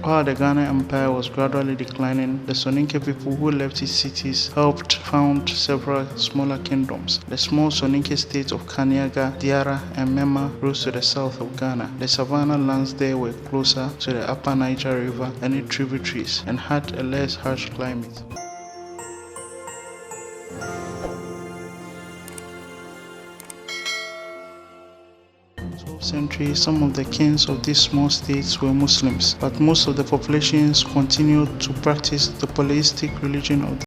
While the Ghana Empire was gradually declining, the Soninke people who left its cities helped found several smaller kingdoms. The small Soninke states of Kaniaga, Diara, and Mema rose to the south of Ghana. The savanna lands there were closer to the upper Niger River and its tributaries and had a less harsh climate. 12th century, some of the kings of these small states were Muslims, but most of the populations continued to practice the polytheistic religion of the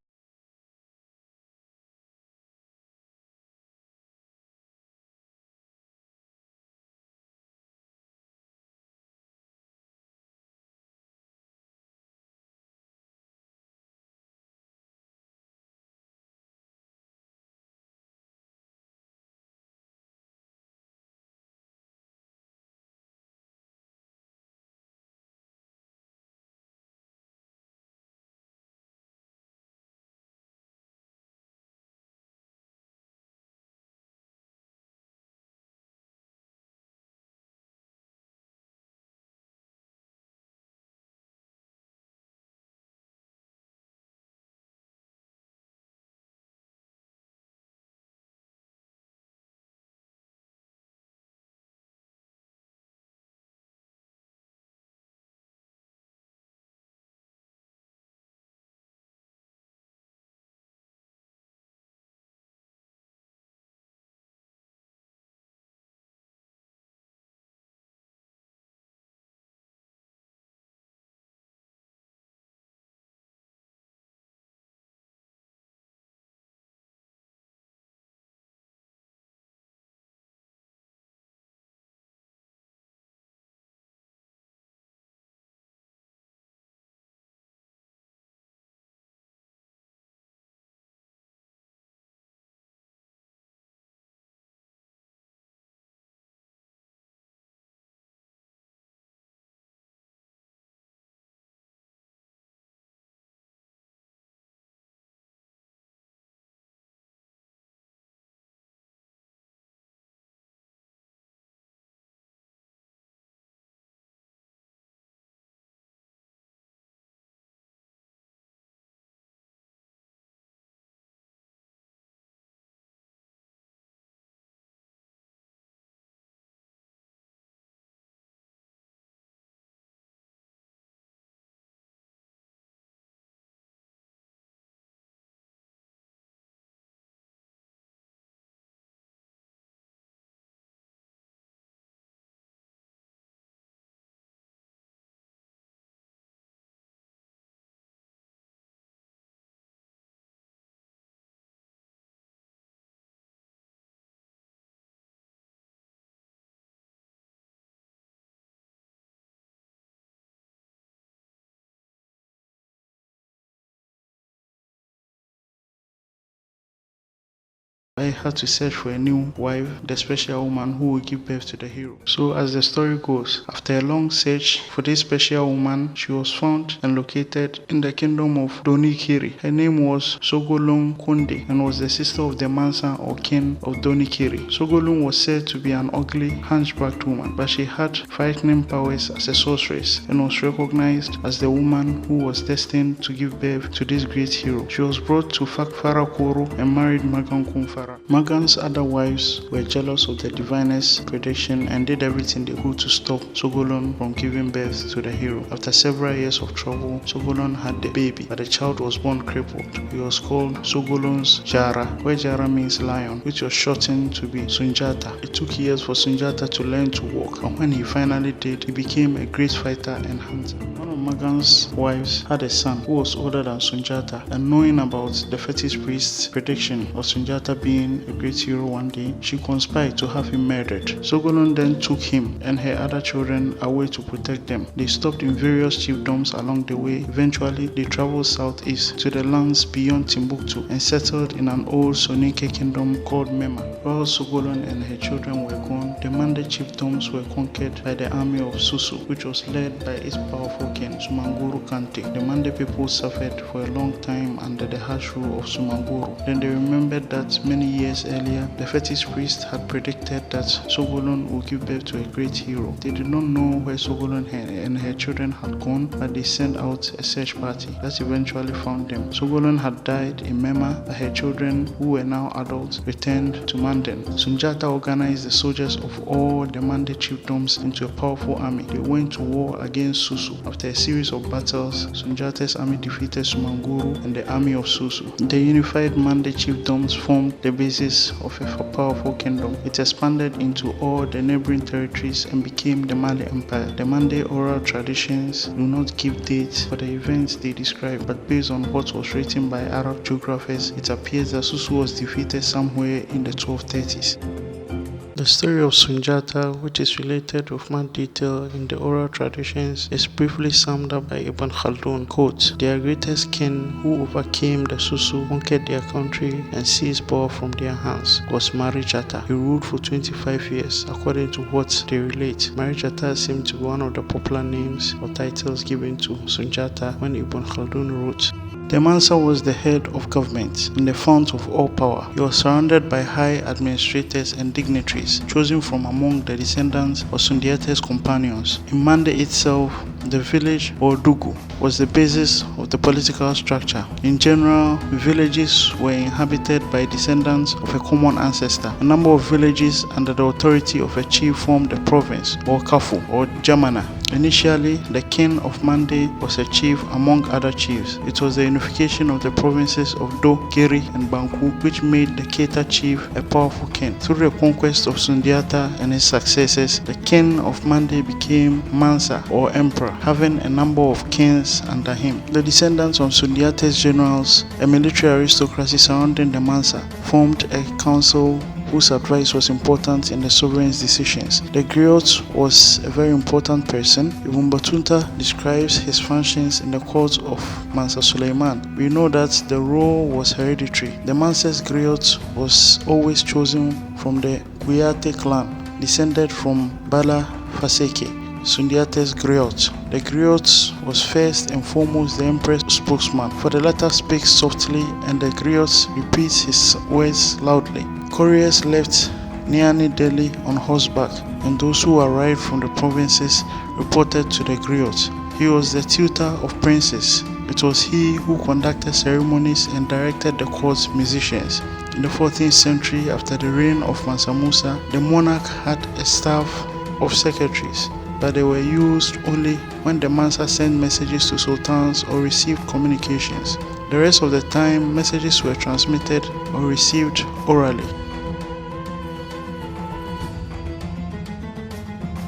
I had to search for a new wife, the special woman who would give birth to the hero. So as the story goes, after a long search for this special woman, she was found and located in the kingdom of Donikiri. Her name was Sogolon Kunde and was the sister of the Mansa or king of Donikiri. Sogolon was said to be an ugly, hunchbacked woman, but she had frightening powers as a sorceress and was recognized as the woman who was destined to give birth to this great hero. She was brought to Farakoro and married Magan Kumfara. Magan's other wives were jealous of the diviner's prediction and did everything they could to stop Sogolon from giving birth to the hero. After several years of trouble, Sogolon had the baby, but the child was born crippled. He was called Sogolon's Jara, where Jara means lion, which was shortened to be Sunjata. It took years for Sunjata to learn to walk, and when he finally did, he became a great fighter and hunter. One of Magan's wives had a son who was older than Sunjata, and knowing about the fetish priest's prediction of Sunjata being a great hero one day, she conspired to have him murdered. Sogolon then took him and her other children away to protect them. They stopped in various chiefdoms along the way. Eventually, they traveled southeast to the lands beyond Timbuktu and settled in an old Soninke kingdom called Mema. While Sogolon and her children were gone, the Mande chiefdoms were conquered by the army of Susu, which was led by its powerful king, Sumanguru Kante. The Mande people suffered for a long time under the harsh rule of Sumanguru. Then they remembered that many years years earlier, the fetish priest had predicted that Sogolon would give birth to a great hero. They did not know where Sogolon and her children had gone, but they sent out a search party that eventually found them. Sogolon had died in Mema, but her children, who were now adults, returned to Manden. Sunjata organized the soldiers of all the Mande chiefdoms into a powerful army. They went to war against Susu. After a series of battles, Sunjata's army defeated Sumanguru and the army of Susu. The unified Mande chiefdoms formed the basis of a powerful kingdom. It expanded into all the neighboring territories and became the Mali Empire. The Mande oral traditions do not give dates for the events they describe, but based on what was written by Arab geographers, it appears that Susu was defeated somewhere in the 1230s. The story of Sunjata, which is related with much detail in the oral traditions, is briefly summed up by Ibn Khaldun. Quote, "Their greatest king, who overcame the Susu, conquered their country and seized power from their hands, was Marijata. He ruled for 25 years, according to what they relate. Marijata seemed to be one of the popular names or titles given to Sunjata when Ibn Khaldun wrote, the Mansa was the head of government and the fount of all power. He was surrounded by high administrators and dignitaries, chosen from among the descendants of Sundiata's companions. In Mande itself, the village or Dugu was the basis of the political structure. In general, villages were inhabited by descendants of a common ancestor. A number of villages under the authority of a chief formed a province or Kafu or Jamana. Initially, the king of Mande was a chief among other chiefs. It was the unification of the provinces of Do, Geri, and Banku which made the Keita chief a powerful king. Through the conquest of Sundiata and his successors, the king of Mande became Mansa or emperor, having a number of kings under him. The descendants of Sundiata's generals, a military aristocracy surrounding the Mansa, formed a council whose advice was important in the sovereign's decisions. The griot was a very important person. Ibn Battuta describes his functions in the court of Mansa Suleiman. We know that the role was hereditary. The Mansa's griot was always chosen from the Guyate clan, descended from Bala Faseke, Sundiata's griot. The griot was first and foremost the emperor's spokesman, for the latter speaks softly and the griot repeats his words loudly. Couriers left Niani Delhi on horseback, and those who arrived from the provinces reported to the griot. He was the tutor of princes. It was he who conducted ceremonies and directed the court's musicians. In the 14th century, after the reign of Mansa Musa, the monarch had a staff of secretaries, but they were used only when the Mansa sent messages to sultans or received communications. The rest of the time, messages were transmitted or received orally.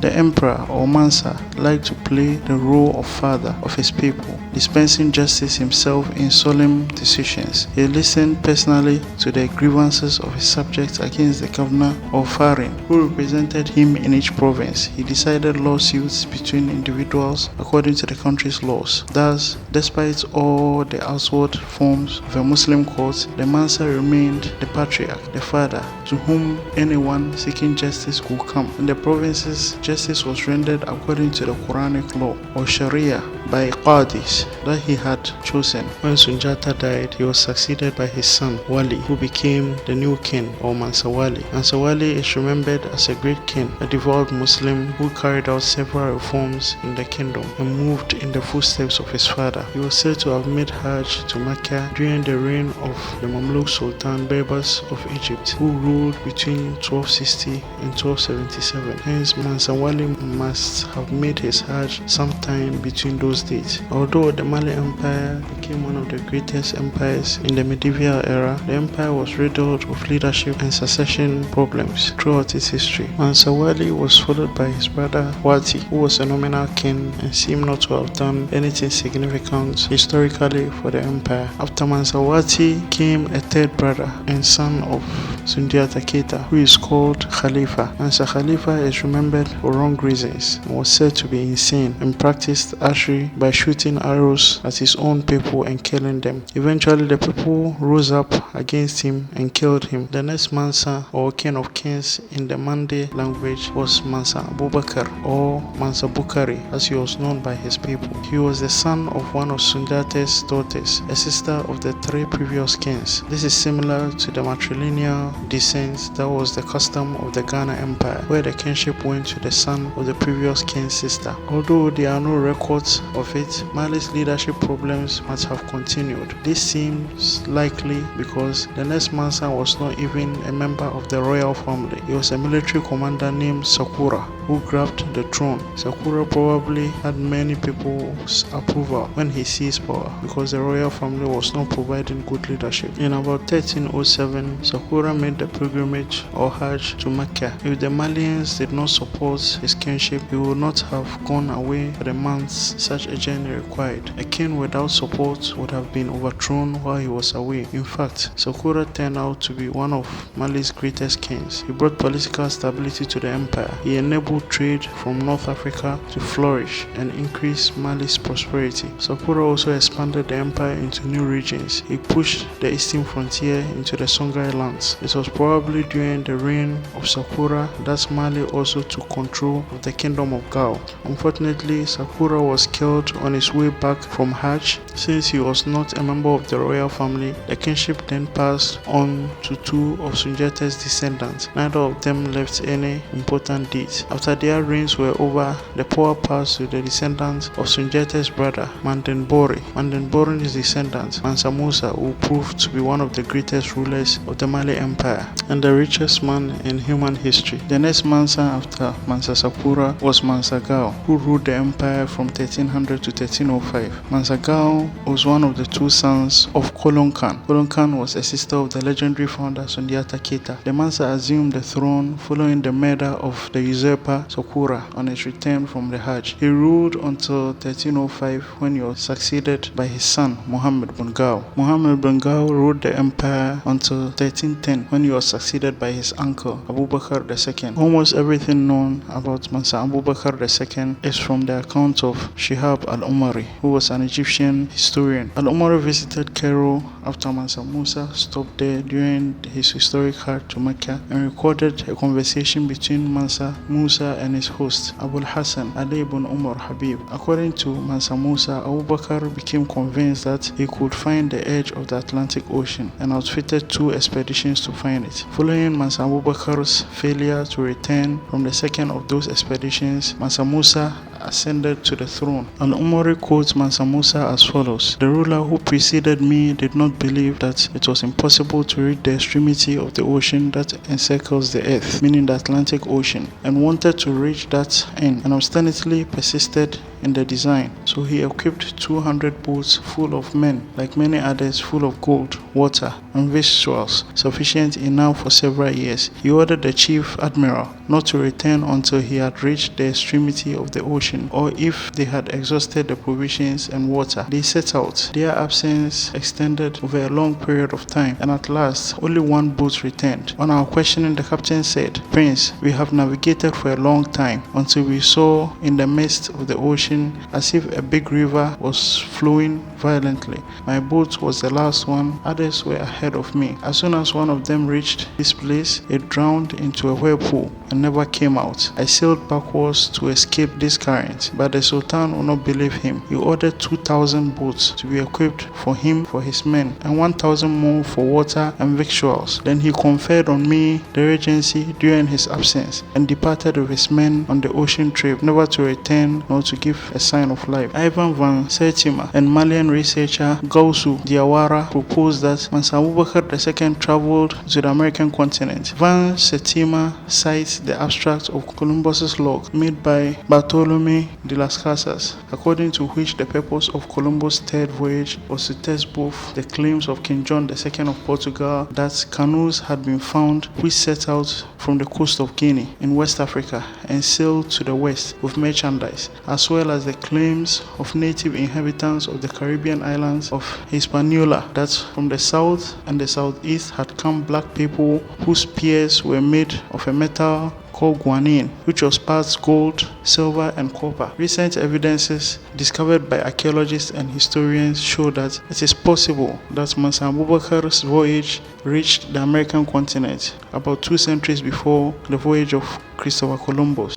The emperor or Mansa liked to play the role of father of his people, dispensing justice himself in solemn decisions. He listened personally to the grievances of his subjects against the governor or Farin, who represented him in each province. He decided lawsuits between individuals according to the country's laws. Thus, despite all the outward forms of a Muslim court, the Mansa remained the patriarch, the father, to whom anyone seeking justice could come. In the provinces, justice was rendered according to the Quranic law or Sharia by Qadis that he had chosen. When Sunjata died, he was succeeded by his son Wali, who became the new king or Mansa Wali. Mansa Wali is remembered as a great king, a devout Muslim who carried out several reforms in the kingdom and moved in the footsteps of his father. He was said to have made Hajj to Mecca during the reign of the Mamluk Sultan Berbers of Egypt, who ruled between 1260 and 1277. Hence, Mansa Wali must have made his Hajj sometime between those dates. Although the Mali Empire became one of the greatest empires in the medieval era, the empire was riddled with leadership and succession problems throughout its history. Mansa Wali was followed by his brother Wati, who was a nominal king and seemed not to have done anything significant historically for the empire. After Mansa Wati came a third brother and son of Sundiata Keita, who is called Khalifa. Mansa Khalifa is remembered for for wrong reasons and was said to be insane, and practiced archery by shooting arrows at his own people and killing them. Eventually, the people rose up against him and killed him. The next Mansa, or king of kings in the Mande language, was Mansa Abubakar, or Mansa Bukari as he was known by his people. He was the son of one of Sunjata's daughters, a sister of the three previous kings. This is similar to the matrilineal descent that was the custom of the Ghana Empire, where the kingship went to the son of the previous king's sister. Although there are no records of it, Mali's leadership problems must have continued. This seems likely because the next Mansa was not even a member of the royal family. He was a military commander named Sakura who grabbed the throne. Sakura probably had many people's approval when he seized power because the royal family was not providing good leadership. In about 1307, Sakura made the pilgrimage or Hajj to Mecca. If the Malians did not support his kingship, he would not have gone away for the months such a journey required. A king without support would have been overthrown while he was away. In fact, Sakura turned out to be one of Mali's greatest kings. He brought political stability to the empire. He enabled trade from North Africa to flourish and increase Mali's prosperity. Sakura also expanded the empire into new regions. He pushed the eastern frontier into the Songhai lands. It was probably during the reign of Sakura that Mali also took control of the kingdom of Gao. Unfortunately, Sakura was killed on his way back from Hajj. Since he was not a member of the royal family, the kingship then passed on to two of Sunjata's descendants. Neither of them left any important deeds. After their reigns were over, the power passed to the descendants of Sunjata's brother, Mandenbori. Mandenbori's descendant, Mansa Musa, who proved to be one of the greatest rulers of the Mali Empire and the richest man in human history. The next Mansa after Mansa Sakura was Mansa Gao, who ruled the empire from 1300 to 1305. Mansa Gao was one of the two sons of Kolon Khan. Kolon Khan was a sister of the legendary founder Sunjata Keita. The Mansa assumed the throne following the murder of the usurper Sakura on his return from the Hajj. He ruled until 1305 when he was succeeded by his son Muhammad bin Gao. Muhammad bin Gao ruled the empire until 1310 when he was succeeded by his uncle Abubakar II. Almost everything known about Mansa Abubakar II is from the account of Shihab al-Umari, who was an Egyptian historian. Al-Umari visited Cairo after Mansa Musa stopped there during his historic hajj to Mecca and recorded a conversation between Mansa Musa and his host Abul Hassan Ali ibn Umar Habib. According to Mansa Musa, Abubakar became convinced that he could find the edge of the Atlantic Ocean and outfitted two expeditions to find it. Following Mansa Abubakar's failure to return from the second of those expeditions, Mansa Musa ascended to the throne. Al-Umari quotes Mansa Musa as follows: "The ruler who preceded me did not believe that it was impossible to reach the extremity of the ocean that encircles the earth, meaning the Atlantic Ocean, and wanted to reach that end, and obstinately persisted in the design. So he equipped 200 boats full of men, like many others full of gold, water, and victuals, sufficient enough for several years. He ordered the chief admiral not to return until he had reached the extremity of the ocean, or if they had exhausted the provisions and water. They set out. Their absence extended over a long period of time, and at last only one boat returned. On our questioning, the captain said, 'Prince, we have navigated for a long time until we saw in the midst of the ocean as if a big river was flowing violently. My boat was the last one. Others were ahead of me. As soon as one of them reached this place, it drowned into a whirlpool and never came out. I sailed backwards to escape this current, but the Sultan would not believe him. He ordered 2,000 boats to be equipped for him, for his men, and 1,000 more for water and victuals. Then he conferred on me the regency during his absence and departed with his men on the ocean trip, never to return nor to give a sign of life." Ivan van Sertima and Malian researcher Gausu Diawara proposed that Mansa Abubakar II traveled to the American continent. Van Sertima cites the abstract of Columbus's log made by Bartolome de las Casas, according to which the purpose of Columbus' third voyage was to test both the claims of King John II of Portugal that canoes had been found which set out from the coast of Guinea in West Africa and sailed to the west with merchandise, as well well as the claims of native inhabitants of the Caribbean islands of Hispaniola that from the south and the southeast had come black people whose spears were made of a metal called guanine, which was parts gold, silver, and copper. Recent evidences discovered by archaeologists and historians show that it is possible that Mansa Abubakar's voyage reached the American continent about 2 centuries before the voyage of Christopher Columbus.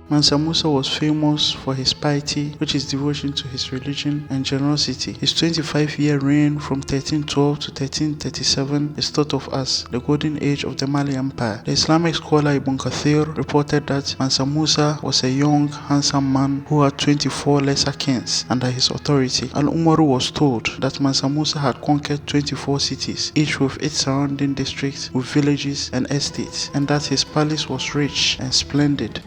Mansa Musa was famous for his piety, which is devotion to his religion, and generosity. His 25-year reign from 1312 to 1337 is thought of as the golden age of the Mali Empire. The Islamic scholar Ibn Kathir reported that Mansa Musa was a young, handsome man who had 24 lesser kings under his authority. Al-Umaru was told that Mansa Musa had conquered 24 cities, each with its surrounding districts with villages and estates, and that his palace was rich and splendid.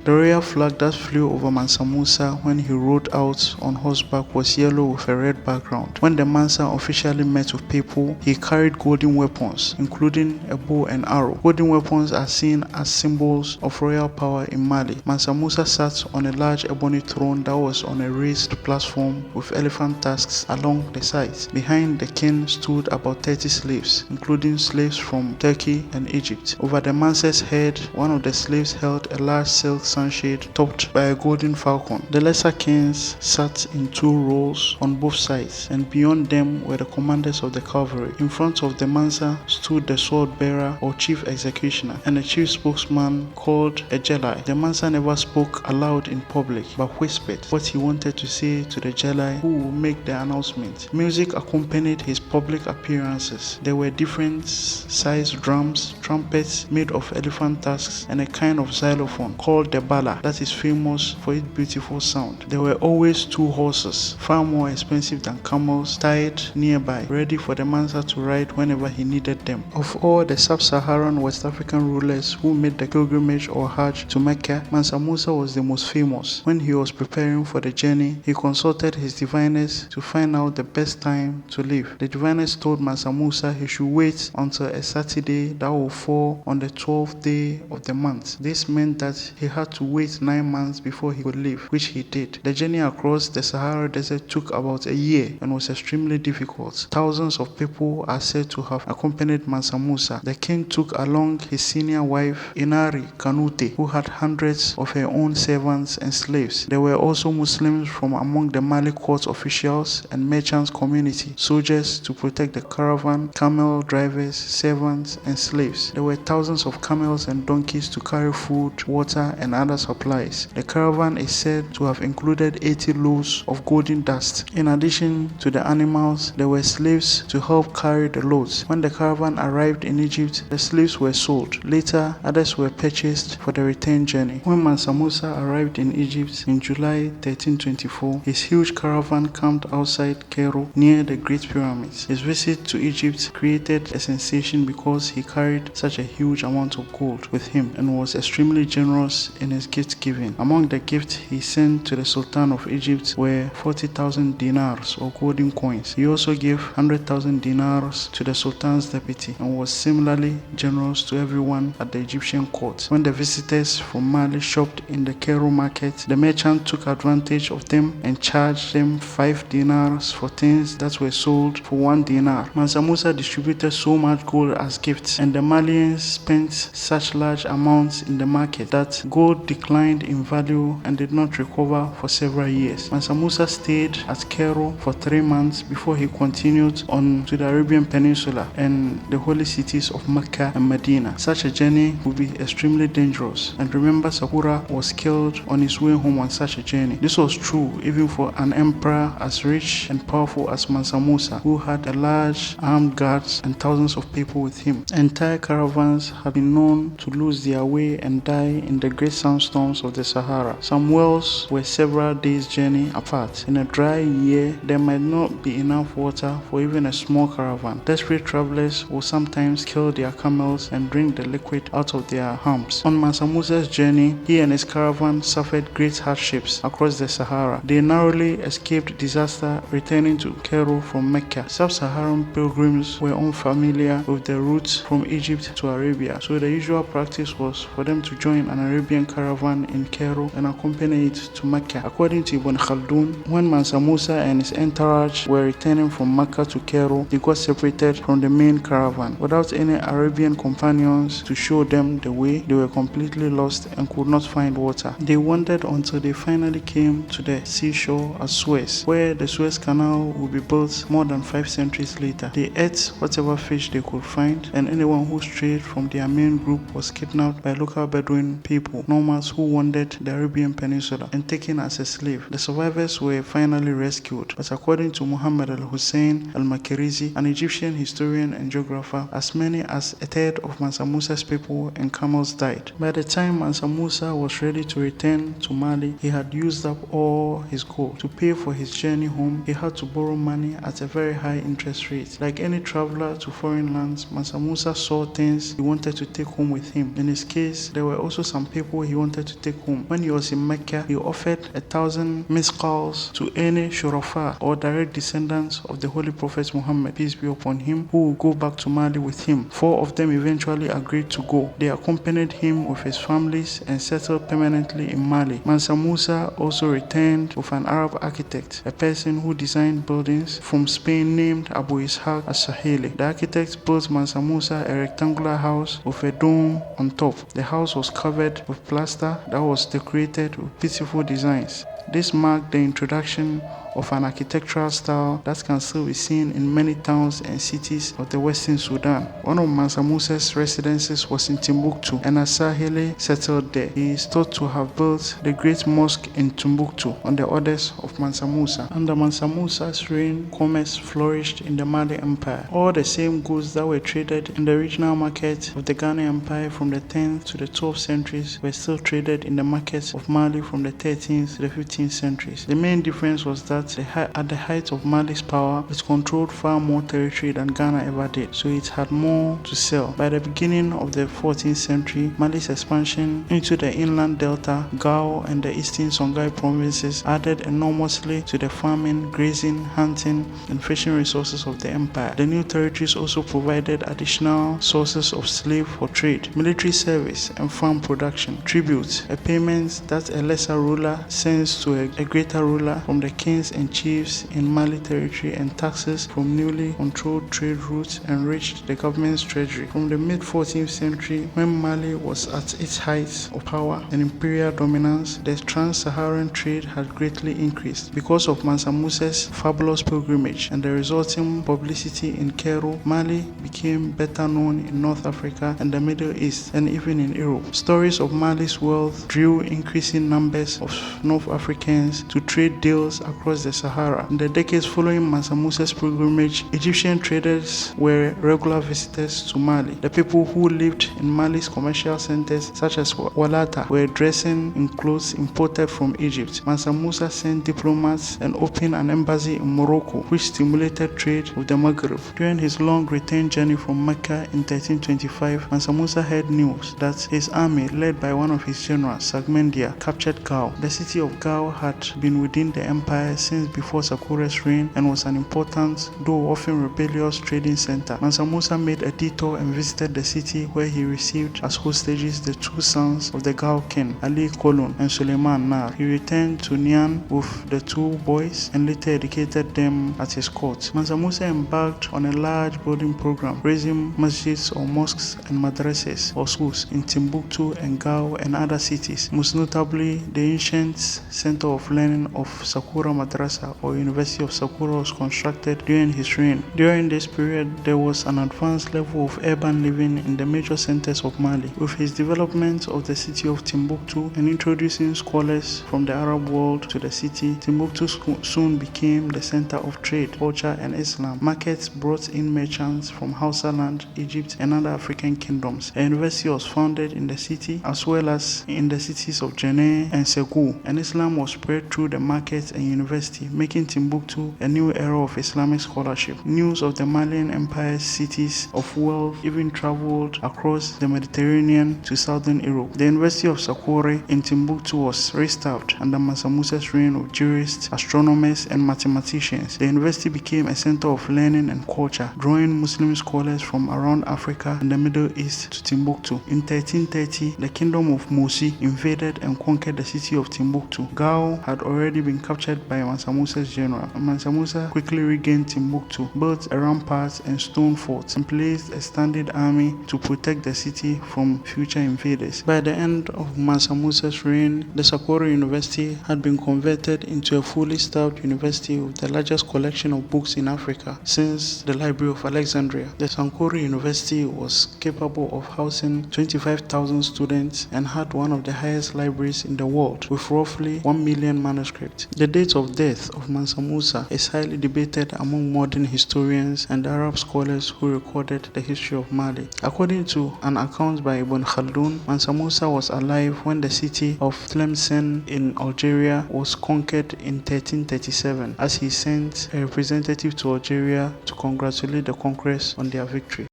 The royal flag that flew over Mansa Musa when he rode out on horseback was yellow with a red background. When the Mansa officially met with people, he carried golden weapons, including a bow and arrow. Golden weapons are seen as symbols of royal power in Mali. Mansa Musa sat on a large ebony throne that was on a raised platform with elephant tusks along the sides. Behind the king stood about 30 slaves, including slaves from Turkey and Egypt. Over the Mansa's head, one of the slaves held a large silk sunshade topped by a golden falcon. The lesser kings sat in 2 rows on both sides, and beyond them were the commanders of the cavalry. In front of the Mansa stood the sword bearer or chief executioner and a chief spokesman called a Jelai. The Mansa never spoke aloud in public, but whispered what he wanted to say to the Jelai, who would make the announcement. Music accompanied his public appearances. There were different sized drums, trumpets made of elephant tusks, and a kind of xylophone called the bala that is famous for its beautiful sound. There were always 2 horses, far more expensive than camels, tied nearby, ready for the Mansa to ride whenever he needed them. Of all the sub-Saharan West African rulers who made the pilgrimage or Hajj to Mecca, Mansa Musa was the most famous. When he was preparing for the journey, he consulted his diviners to find out the best time to leave. The diviners told Mansa Musa he should wait until a Saturday that will fall on the 12th day of the month. This meant that he had to wait 9 months before he could leave, which he did. The journey across the Sahara Desert took about a year and was extremely difficult. Thousands of people are said to have accompanied Mansa Musa. The king took along his senior wife Inari Kanute, who had hundreds of her own servants and slaves. There were also Muslims from among the Mali court officials and merchants community, soldiers to protect the caravan, camel drivers, servants, and slaves. There were thousands of camels and donkeys to carry food, water, and other supplies. The caravan is said to have included 80 loads of golden dust. In addition to the animals, there were slaves to help carry the loads. When the caravan arrived in Egypt, the slaves were sold. Later, others were purchased for the return journey. When Mansa Musa arrived in Egypt in July 1324, his huge caravan camped outside Cairo near the Great Pyramids. His visit to Egypt created a sensation because he carried such a huge amount of gold with him and was extremely generous in his gift giving. Among the gifts he sent to the Sultan of Egypt were 40,000 dinars or golden coins. He also gave 100,000 dinars to the Sultan's deputy and was similarly generous to everyone at the Egyptian court. When the visitors from Mali shopped in the Cairo market, the merchant took advantage of them and charged them 5 dinars for things that were sold for 1 dinar. Mansa Musa distributed so much gold as gifts, and the Malians spent such large amounts in the market that gold declined in value and did not recover for several years. Mansa Musa stayed at Cairo for 3 months before he continued on to the Arabian Peninsula and the holy cities of Mecca and Medina. Such a journey would be extremely dangerous, and remember, Sakura was killed on his way home on such a journey. This was true even for an emperor as rich and powerful as Mansa Musa, who had a large armed guards and thousands of people with him. Entire caravans have been known to lose their way and die in the great sandstorms of the Sahara. Some wells were several days' journey apart. In a dry year, there might not be enough water for even a small caravan. Desperate travelers will sometimes kill their camels and drink the liquid out of their humps. On Mansa Musa's journey, he and his caravan suffered great hardships across the Sahara. They narrowly escaped disaster returning to Cairo from Mecca. Sub-Saharan pilgrims were unfamiliar with the routes from Egypt to Arabia, so the usual practice was for them to join an Arabian caravan caravan in Cairo and accompany it to Mecca. According to Ibn Khaldun, when Mansa Musa and his entourage were returning from Mecca to Cairo, they got separated from the main caravan. Without any Arabian companions to show them the way, they were completely lost and could not find water. They wandered until they finally came to the seashore at Suez, where the Suez Canal would be built more than 5 centuries later. They ate whatever fish they could find, and anyone who strayed from their main group was kidnapped by local Bedouin people, nomads who wandered the Arabian Peninsula, and taken as a slave. The survivors were finally rescued, but according to Muhammad al-Hussein al-Makarizi, an Egyptian historian and geographer, as many as a third of Mansa Musa's people and camels died. By the time Mansa Musa was ready to return to Mali, he had used up all his gold. To pay for his journey home, he had to borrow money at a very high interest rate. Like any traveler to foreign lands, Mansa Musa saw things he wanted to take home with him. In his case, there were also some people he wanted to take home. When he was in Mecca, he offered 1,000 misqals to any shurafa or direct descendants of the Holy Prophet Muhammad, peace be upon him, who would go back to Mali with him. 4 of them eventually agreed to go. They accompanied him with his families and settled permanently in Mali. Mansa Musa also returned with an Arab architect, a person who designed buildings from Spain named Abu Ishaq al-Sahili. The architect built Mansa Musa a rectangular house with a dome on top. The house was covered with plaster that was decorated with beautiful designs. This marked the introduction of an architectural style that can still be seen in many towns and cities of the Western Sudan. One of Mansa Musa's residences was in Timbuktu, and Al-Sahili settled there. He is thought to have built the Great Mosque in Timbuktu on the orders of Mansa Musa. Under Mansa Musa's reign, commerce flourished in the Mali Empire. All the same goods that were traded in the regional market of the Ghana Empire from the 10th to the 12th centuries were still traded in the markets of Mali from the 13th to the 15th centuries. The main difference was that at the height of Mali's power, it controlled far more territory than Ghana ever did, so it had more to sell. By the beginning of the 14th century, Mali's expansion into the inland delta, Gao, and the eastern Songhai provinces added enormously to the farming, grazing, hunting, and fishing resources of the empire. The new territories also provided additional sources of slave for trade, military service, and farm production. Tribute, a payment that a lesser ruler sends to a greater ruler from the kings and chiefs in Mali territory, and taxes from newly controlled trade routes enriched the government's treasury. From the mid-14th century, when Mali was at its height of power and imperial dominance, the trans-Saharan trade had greatly increased. Because of Mansa Musa's fabulous pilgrimage and the resulting publicity in Cairo, Mali became better known in North Africa and the Middle East, and even in Europe. Stories of Mali's wealth drew increasing numbers of North Africans to trade deals across the Sahara. In the decades following Mansa Musa's pilgrimage, Egyptian traders were regular visitors to Mali. The people who lived in Mali's commercial centers, such as Walata, were dressing in clothes imported from Egypt. Mansa Musa sent diplomats and opened an embassy in Morocco, which stimulated trade with the Maghreb. During his long return journey from Mecca in 1325, Mansa Musa heard news that his army, led by one of his generals, Sagmendia, captured Gao. The city of Gao had been within the empire since before Sakure's reign and was an important, though often rebellious, trading center. Mansa Musa made a detour and visited the city, where he received as hostages the 2 sons of the Gao king, Ali Kolon and Suleiman Nar. He returned to Nian with the 2 boys and later educated them at his court. Mansa Musa embarked on a large building program, raising masjids or mosques and madrasas or schools in Timbuktu and Gao and other cities, most notably the ancient center of learning of Sakura Madrasa or University of Sakura was constructed during his reign. During this period, there was an advanced level of urban living in the major centers of Mali. With his development of the city of Timbuktu and introducing scholars from the Arab world to the city, Timbuktu soon became the center of trade, culture, and Islam. Markets brought in merchants from Hausa land, Egypt, and other African kingdoms. A university was founded in the city, as well as in the cities of Jenne and Segou, and Islam was spread through the markets and university, making Timbuktu a new era of Islamic scholarship. News of the Malian Empire's cities of wealth even traveled across the Mediterranean to southern Europe. The University of Sakure in Timbuktu was restored under Mansa Musa's reign of jurists, astronomers, and mathematicians. The university became a center of learning and culture, drawing Muslim scholars from around Africa and the Middle East to Timbuktu. In 1330, the Kingdom of Musi invaded and conquered the city of Timbuktu. Gao had already been captured by Mansa Musa's general. Mansa Musa quickly regained Timbuktu, built a rampart and stone fort, and placed a standing army to protect the city from future invaders. By the end of Mansa Musa's reign, the Sokoto University had been converted into a fully staffed university with the largest collection of books in Africa since the Library of Alexandria. The Sokoto University was capable of housing 25,000 students and had one of the highest libraries in the world, with roughly 1 million manuscripts. The date of death of Mansa Musa is highly debated among modern historians and Arab scholars who recorded the history of Mali. According to an account by Ibn Khaldun, Mansa Musa was alive when the city of Tlemcen in Algeria was conquered in 1337, as he sent a representative to Algeria to congratulate the conquerors on their victory.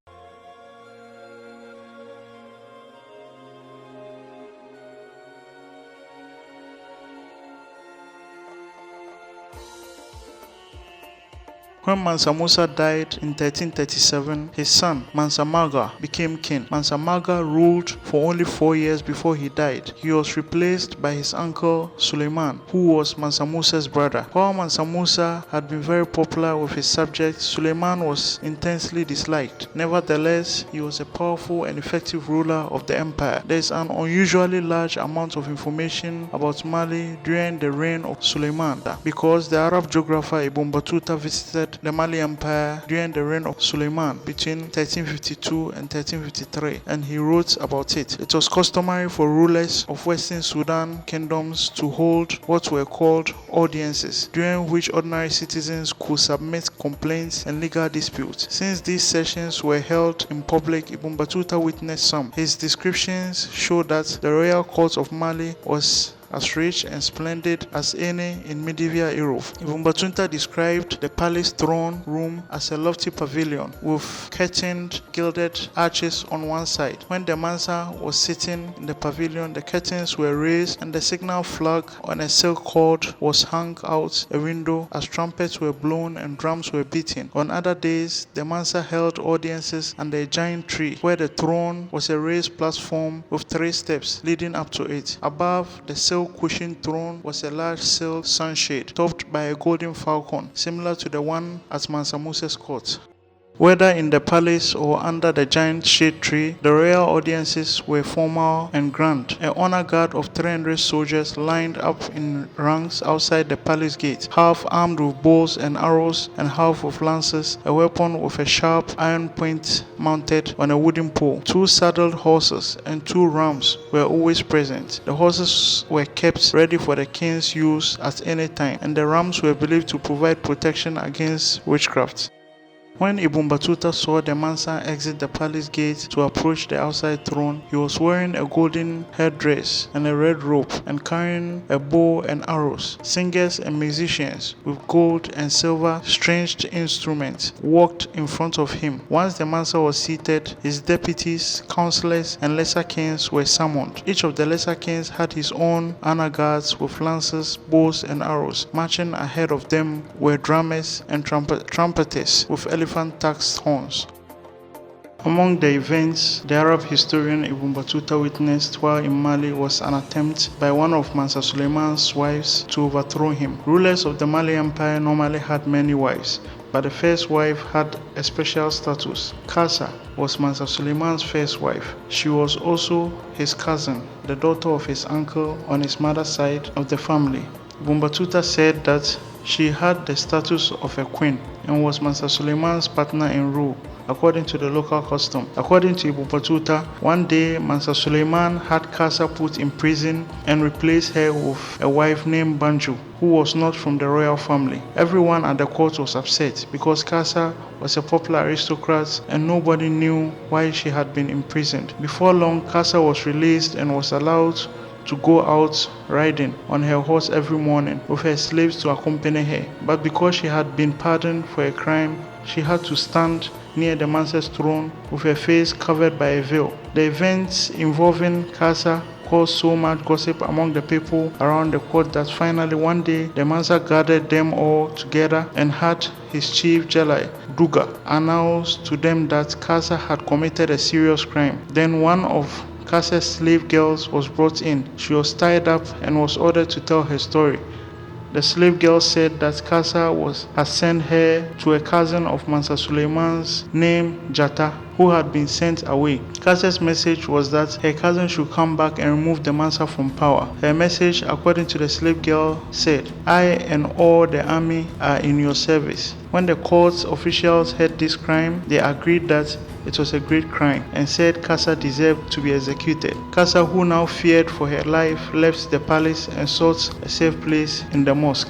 When Mansa Musa died in 1337, his son, Mansa Maga, became king. Mansa Maga ruled for only 4 years before he died. He was replaced by his uncle, Suleiman, who was Mansa Musa's brother. While Mansa Musa had been very popular with his subjects, Suleiman was intensely disliked. Nevertheless, he was a powerful and effective ruler of the empire. There is an unusually large amount of information about Mali during the reign of Suleiman, because the Arab geographer Ibn Battuta visited the Mali Empire during the reign of Suleiman between 1352 and 1353, and he wrote about it. It was customary for rulers of Western Sudan kingdoms to hold what were called audiences, during which ordinary citizens could submit complaints and legal disputes. Since these sessions were held in public, Ibn Battuta witnessed some. His descriptions show that the royal court of Mali was as rich and splendid as any in medieval Europe. Ibn Battuta described the palace throne room as a lofty pavilion with curtained gilded arches on one side. When the Mansa was sitting in the pavilion, the curtains were raised and the signal flag on a silk cord was hung out a window as trumpets were blown and drums were beaten. On other days, the Mansa held audiences under a giant tree where the throne was a raised platform with 3 steps leading up to it. Above the silk cushioned throne was a large silk sunshade topped by a golden falcon, similar to the one at Mansa Musa's court. Whether in the palace or under the giant shade tree, the royal audiences were formal and grand. An honor guard of 300 soldiers lined up in ranks outside the palace gate, half armed with bows and arrows and half with lances, a weapon with a sharp iron point mounted on a wooden pole. 2 saddled horses and 2 rams were always present. The horses were kept ready for the king's use at any time, and the rams were believed to provide protection against witchcraft. When Ibn Battuta saw the Mansa exit the palace gate to approach the outside throne, he was wearing a golden headdress and a red robe and carrying a bow and arrows. Singers and musicians with gold and silver stringed instruments walked in front of him. Once the Mansa was seated, his deputies, councillors, and lesser kings were summoned. Each of the lesser kings had his own honor guards with lances, bows, and arrows. Marching ahead of them were drummers and trumpeters with elephant-tusked horns. Among the events the Arab historian Ibn Battuta witnessed while in Mali was an attempt by one of Mansa Suleiman's wives to overthrow him. Rulers of the Mali Empire normally had many wives, but the first wife had a special status. Kasa was Mansa Suleiman's first wife. She was also his cousin, the daughter of his uncle on his mother's side of the family. Ibn Battuta said that she had the status of a queen and was Mansa Suleiman's partner in rule, according to the local custom. According to Ibn Battuta, one day Mansa Suleiman had Kasa put in prison and replaced her with a wife named Banju, who was not from the royal family. Everyone at the court was upset because Kasa was a popular aristocrat and nobody knew why she had been imprisoned. Before long, Kasa was released and was allowed to go out riding on her horse every morning with her slaves to accompany her. But because she had been pardoned for a crime, she had to stand near the Mansa's throne with her face covered by a veil. The events involving Kasa caused so much gossip among the people around the court that finally one day the Mansa gathered them all together and had his chief Jalai, Duga, announce to them that Kasa had committed a serious crime. Then one of Kassa's slave girl was brought in. She was tied up and was ordered to tell her story. The slave girl said that Kassa had sent her to a cousin of Mansa Suleiman's named Jata, who had been sent away. Kassa's message was that her cousin should come back and remove the Mansa from power. Her message, according to the slave girl, said, "I and all the army are in your service." When the court officials heard this crime, they agreed that it was a great crime and said Kassa deserved to be executed. Kassa, who now feared for her life, left the palace and sought a safe place in the mosque.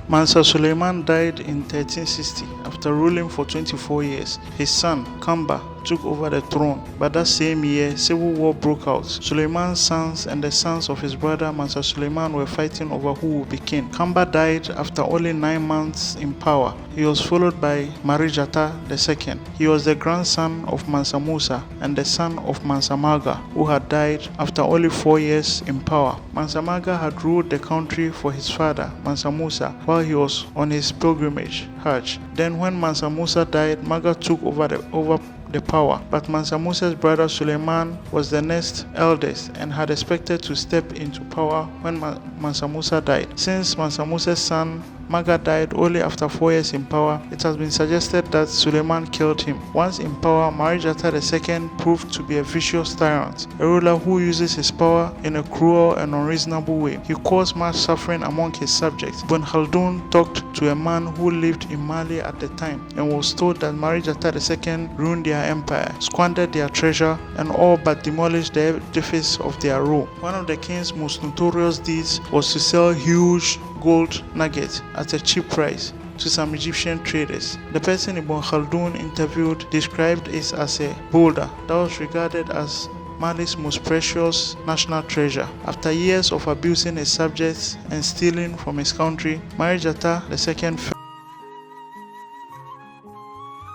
Mansa Suleiman died in 1360 after ruling for 24 years. His son, Kamba, took over the throne, but that same year, civil war broke out. Suleiman's sons and the sons of his brother Mansa Suleiman were fighting over who would be king. Kamba died after only 9 months in power. He was followed by Marijata II. He was the grandson of Mansa Musa and the son of Mansa Maga, who had died after only 4 years in power. Mansa Maga had ruled the country for his father, Mansa Musa, while he was on his pilgrimage, Hajj. Then when Mansa Musa died, Maga took over the power, but Mansa Musa's brother Suleiman was the next eldest and had expected to step into power when Mansa Musa died. Since Mansa Musa's son Maga died only after 4 years in power, it has been suggested that Suleiman killed him. Once in power, Marijata II proved to be a vicious tyrant, a ruler who uses his power in a cruel and unreasonable way. He caused much suffering among his subjects. Ibn Khaldun talked to a man who lived in Mali at the time and was told that Marijata II ruined their empire, squandered their treasure, and all but demolished the edifice of their rule. One of the king's most notorious deeds was to sell huge gold nuggets at a cheap price to some Egyptian traders. The person Ibn Khaldun interviewed described it as a boulder that was regarded as Mali's most precious national treasure. After years of abusing his subjects and stealing from his country, Marijata II fell.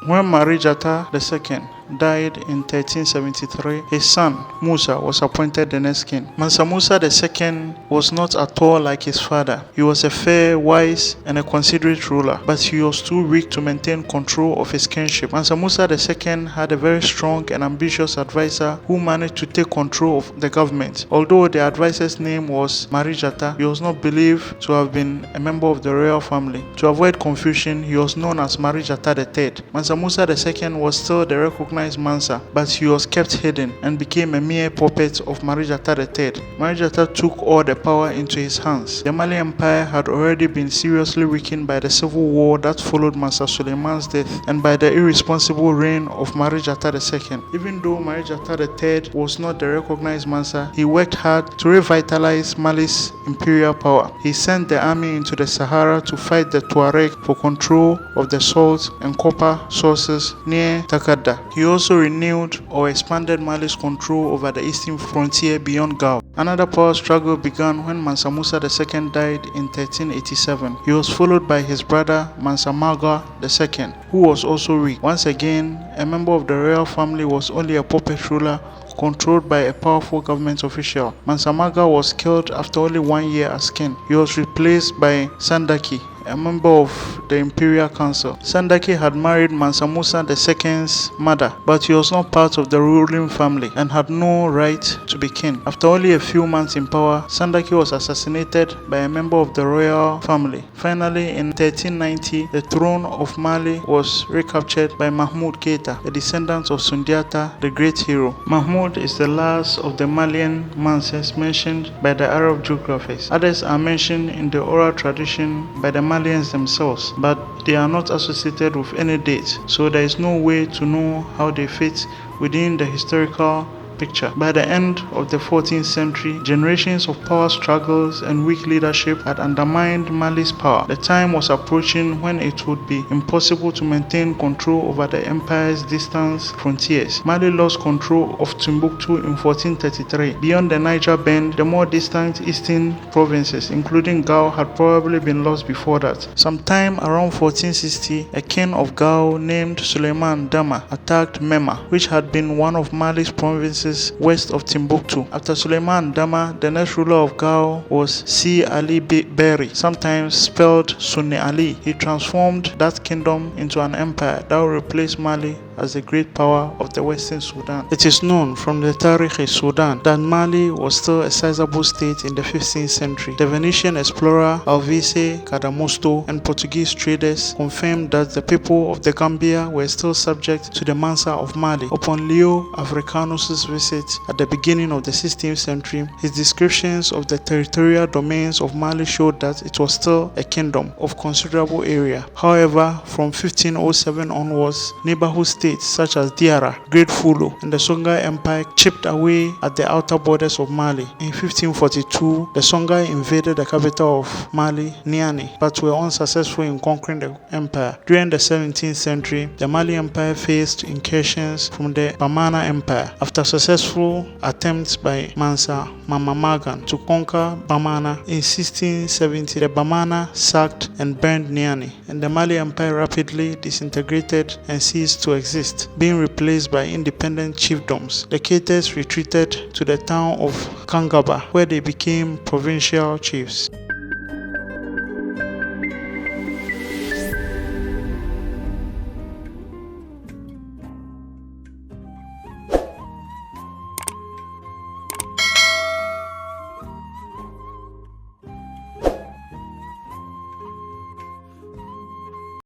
When Marijata II died in 1373, his son Musa was appointed the next king. Mansa Musa II was not at all like his father. He was a fair, wise, and a considerate ruler, but he was too weak to maintain control of his kingship. Mansa Musa II had a very strong and ambitious advisor who managed to take control of the government. Although the advisor's name was Marijata, he was not believed to have been a member of the royal family. To avoid confusion, he was known as Marijata III. Mansa Musa II was still the recognized Mansa, but he was kept hidden and became a mere puppet of Marijata III. Marijata took all the power into his hands. The Mali Empire had already been seriously weakened by the civil war that followed Mansa Suleiman's death and by the irresponsible reign of Marijata II. Even though Marijata III was not the recognized Mansa, he worked hard to revitalize Mali's imperial power. He sent the army into the Sahara to fight the Tuareg for control of the salt and copper sources near Takada. He also renewed or expanded Mali's control over the eastern frontier beyond Gao. Another power struggle began when Mansa Musa II died in 1387. He was followed by his brother Mansa Maga II, who was also weak. Once again, a member of the royal family was only a puppet ruler controlled by a powerful government official. Mansa Maga was killed after only 1 year as king. He was replaced by Sandaki, a member of the Imperial Council. Sandaki had married Mansa Musa II's mother, but he was not part of the ruling family and had no right to be king. After only a few months in power, Sandaki was assassinated by a member of the royal family. Finally, in 1390, the throne of Mali was recaptured by Mahmud Keita, a descendant of Sunjata, the great hero. Mahmud is the last of the Malian Mansas mentioned by the Arab geographers. Others are mentioned in the oral tradition by the Malians themselves, but they are not associated with any date, so there is no way to know how they fit within the historical picture. By the end of the 14th century, generations of power struggles and weak leadership had undermined Mali's power. The time was approaching when it would be impossible to maintain control over the empire's distant frontiers. Mali lost control of Timbuktu in 1433. Beyond the Niger Bend, the more distant eastern provinces, including Gao, had probably been lost before that. Sometime around 1460, a king of Gao named Suleiman Dama attacked Mema, which had been one of Mali's provinces west of Timbuktu. After Suleiman Dama, the next ruler of Gao was Si Ali Beri, sometimes spelled Sunni Ali. He transformed that kingdom into an empire that would replace Mali as the great power of the Western Sudan. It is known from the Tarikh-e-Sudan that Mali was still a sizable state in the 15th century. The Venetian explorer Alvise Cadamosto and Portuguese traders confirmed that the people of the Gambia were still subject to the Mansa of Mali. Upon Leo Africanus' visit at the beginning of the 16th century, his descriptions of the territorial domains of Mali showed that it was still a kingdom of considerable area. However, from 1507 onwards, neighborhood states such as Diarra, Great Fulu, and the Songhai Empire chipped away at the outer borders of Mali. In 1542, the Songhai invaded the capital of Mali, Niani, but were unsuccessful in conquering the empire. During the 17th century, the Mali Empire faced incursions from the Bamana Empire. After successful attempts by Mansa Musa to conquer Bamana in 1670, the Bamana sacked and burned Niani, and the Mali Empire rapidly disintegrated and ceased to exist, being replaced by independent chiefdoms. The Ketes retreated to the town of Kangaba, where they became provincial chiefs.